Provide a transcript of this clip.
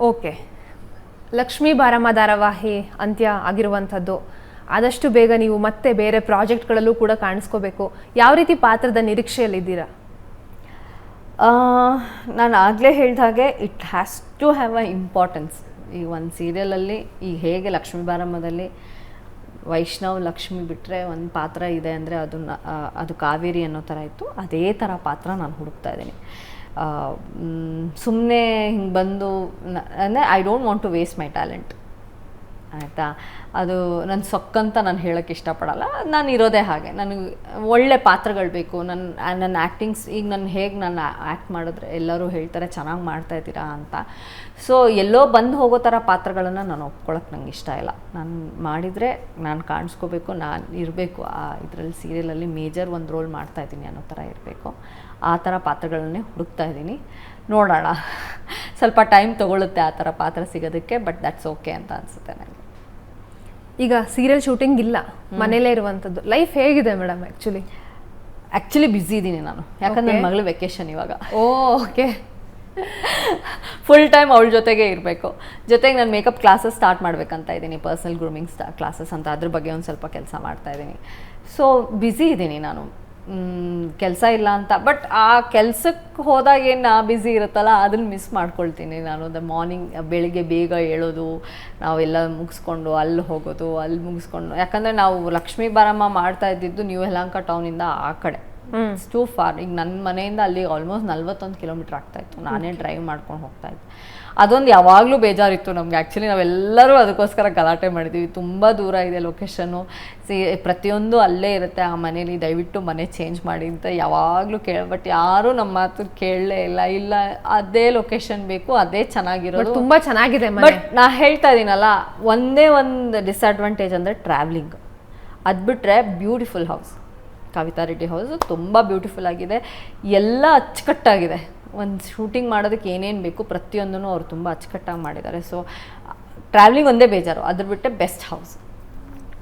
Okay, Lakshmi ಬಾರಮ್ಮ ಧಾರಾವಾಹಿ ಅಂತ್ಯ ಆಗಿರುವಂಥದ್ದು. ಆದಷ್ಟು ಬೇಗ ನೀವು ಮತ್ತೆ ಬೇರೆ ಪ್ರಾಜೆಕ್ಟ್ಗಳಲ್ಲೂ ಕೂಡ ಕಾಣಿಸ್ಕೋಬೇಕು. ಯಾವ ರೀತಿ ಪಾತ್ರದ ನಿರೀಕ್ಷೆಯಲ್ಲಿದ್ದೀರಾ? ನಾನು ಆಗಲೇ ಹೇಳಿದ ಹಾಗೆ it has to have a importance. ಈ ಒಂದು ಸೀರಿಯಲಲ್ಲಿ ಈಗ ಹೇಗೆ ಲಕ್ಷ್ಮೀ ಬಾರಮ್ಮದಲ್ಲಿ ವೈಷ್ಣವ್ ಲಕ್ಷ್ಮಿ ಬಿಟ್ಟರೆ ಒಂದು ಪಾತ್ರ ಇದೆ ಅಂದರೆ ಅದು ಕಾವೇರಿ ಅನ್ನೋ ಥರ ಇತ್ತು. ಅದೇ ಥರ ಪಾತ್ರ ನಾನು ಹುಡುಕ್ತಾ ಇದ್ದೀನಿ. ಸುಮ್ಮನೆ ಹಿಂಗೆ ಬಂದು ಅಂದರೆ I don't want to waste my talent, ಆಯಿತಾ. ಅದು ನನ್ನ ಸೊಕ್ಕಂತ ನಾನು ಹೇಳೋಕ್ಕೆ ಇಷ್ಟಪಡಲ್ಲ. ನಾನು ಇರೋದೇ ಹಾಗೆ. ನನಗೆ ಒಳ್ಳೆ ಪಾತ್ರಗಳು ಬೇಕು. ನನ್ನ ಆ್ಯಕ್ಟಿಂಗ್ಸ್ ಈಗ ನಾನು ಹೇಗೆ ನಾನು ಆ್ಯಕ್ಟ್ ಮಾಡಿದ್ರೆ ಎಲ್ಲರೂ ಹೇಳ್ತಾರೆ ಚೆನ್ನಾಗಿ ಮಾಡ್ತಾಯಿದ್ದೀರಾ ಅಂತ. ಸೊ ಎಲ್ಲೋ ಬಂದು ಹೋಗೋ ಥರ ಪಾತ್ರಗಳನ್ನು ನಾನು ಒಪ್ಕೊಳ್ಳೋಕೆ ನಂಗೆ ಇಷ್ಟ ಇಲ್ಲ. ನಾನು ಮಾಡಿದರೆ ನಾನು ಕಾಣಿಸ್ಕೋಬೇಕು, ನಾನು ಇರಬೇಕು ಆ ಇದರಲ್ಲಿ ಸೀರಿಯಲಲ್ಲಿ ಮೇಜರ್ ಒಂದು ರೋಲ್ ಮಾಡ್ತಾಯಿದ್ದೀನಿ ಅನ್ನೋ ಥರ ಇರಬೇಕು. ಆ ಥರ ಪಾತ್ರಗಳನ್ನೇ ಹುಡುಕ್ತಾ ಇದ್ದೀನಿ. ನೋಡೋಣ, ಸ್ವಲ್ಪ ಟೈಮ್ ತೊಗೊಳುತ್ತೆ ಆ ಥರ ಪಾತ್ರ ಸಿಗೋದಕ್ಕೆ, ಬಟ್ ದಟ್ಸ್ ಓಕೆ ಅಂತ ಅನಿಸುತ್ತೆ ನನಗೆ. ಈಗ ಸೀರಿಯಲ್ ಶೂಟಿಂಗ್ ಇಲ್ಲ, ಮನೇಲೇ ಇರುವಂಥದ್ದು. ಲೈಫ್ ಹೇಗಿದೆ ಮೇಡಮ್? ಆ್ಯಕ್ಚುಲಿ ಬ್ಯುಸಿ ಇದ್ದೀನಿ ನಾನು, ಯಾಕಂದ್ರೆ ನನ್ನ ಮಗಳು ವೆಕೇಶನ್ ಇವಾಗ. ಓಕೆ, ಫುಲ್ ಟೈಮ್ ಅವಳ ಜೊತೆಗೆ ಇರಬೇಕು. ಜೊತೆಗೆ ನಾನು ಮೇಕಪ್ ಕ್ಲಾಸಸ್ ಸ್ಟಾರ್ಟ್ ಮಾಡಬೇಕಂತ ಇದ್ದೀನಿ, ಪರ್ಸ್ನಲ್ ಗ್ರೂಮಿಂಗ್ ಕ್ಲಾಸಸ್ ಅಂತ. ಅದ್ರ ಬಗ್ಗೆ ಒಂದು ಸ್ವಲ್ಪ ಕೆಲಸ ಮಾಡ್ತಾಯಿದ್ದೀನಿ. ಸೊ ಬ್ಯುಸಿ ಇದ್ದೀನಿ ನಾನು, ಕೆಲಸ ಇಲ್ಲ ಅಂತ. ಬಟ್ ಆ ಕೆಲಸಕ್ಕೆ ಹೋದಾಗ ಏನು ನಾ ಬ್ಯುಸಿ ಇರುತ್ತಲ್ಲ ಅದನ್ನು ಮಿಸ್ ಮಾಡ್ಕೊಳ್ತೀನಿ ನಾನು. ಮಾರ್ನಿಂಗ್ ಬೆಳಿಗ್ಗೆ ಬೇಗ ಏಳೋದು, ನಾವೆಲ್ಲ ಮುಗಿಸ್ಕೊಂಡು ಅಲ್ಲಿ ಹೋಗೋದು, ಅಲ್ಲಿ ಮುಗಿಸ್ಕೊಂಡು. ಯಾಕಂದರೆ ನಾವು ಲಕ್ಷ್ಮೀ ಬಾರಮ್ಮ ಮಾಡ್ತಾ ಇದ್ದಿದ್ದು ನ್ಯೂ ಯಲಹಂಕ ಟೌನಿಂದ ಆ ಕಡೆ. It's two for. ಈಗ ನನ್ನ ಮನೆಯಿಂದ ಅಲ್ಲಿ ಆಲ್ಮೋಸ್ಟ್ 41 ಕಿಲೋಮೀಟ್ರ್ ಆಗ್ತಾಯಿತ್ತು. ನಾನೇ ಡ್ರೈವ್ ಮಾಡ್ಕೊಂಡು ಹೋಗ್ತಾಯಿದ್ದೆ. ಅದೊಂದು ಯಾವಾಗಲೂ ಬೇಜಾರಿತ್ತು ನಮಗೆ. ಆ್ಯಕ್ಚುಲಿ ನಾವೆಲ್ಲರೂ ಅದಕ್ಕೋಸ್ಕರ ಗಲಾಟೆ ಮಾಡಿದ್ದೀವಿ. ತುಂಬ ದೂರ ಇದೆ ಲೊಕೇಶನ್ನು, ಪ್ರತಿಯೊಂದು ಅಲ್ಲೇ ಇರುತ್ತೆ ಆ ಮನೇಲಿ. ದಯವಿಟ್ಟು ಮನೆ ಚೇಂಜ್ ಮಾಡಿ ಅಂತ ಯಾವಾಗಲೂ ಬಟ್ ಯಾರೂ ನಮ್ಮ ಮಾತು ಕೇಳಲೇ ಇಲ್ಲ ಅದೇ ಲೊಕೇಶನ್ ಬೇಕು, ಅದೇ ಚೆನ್ನಾಗಿರೋದು. ತುಂಬ ಚೆನ್ನಾಗಿದೆ. ಬಟ್ ನಾ ಹೇಳ್ತಾ ಇದ್ದೀನಲ್ಲ, ಒಂದೇ ಒಂದು ಡಿಸ್ಅಡ್ವಾಂಟೇಜ್ ಅಂದರೆ ಟ್ರಾವ್ಲಿಂಗ್. ಅದು ಬಿಟ್ಟರೆ beautiful house, Kavitha Reddy house ತುಂಬ ಬ್ಯೂಟಿಫುಲ್ ಆಗಿದೆ. ಎಲ್ಲ ಅಚ್ಚುಕಟ್ಟಾಗಿದೆ. ಒಂದು ಶೂಟಿಂಗ್ ಮಾಡೋದಕ್ಕೆ ಏನೇನು ಬೇಕು ಪ್ರತಿಯೊಂದೂ ಅವ್ರು ತುಂಬ ಅಚ್ಚುಕಟ್ಟಾಗಿ ಮಾಡಿದ್ದಾರೆ. ಸೊ ಟ್ರಾವ್ಲಿಂಗ್ ಒಂದೇ ಬೇಜಾರು, ಅದ್ರ ಬಿಟ್ಟರೆ ಬೆಸ್ಟ್ ಹೌಸ್.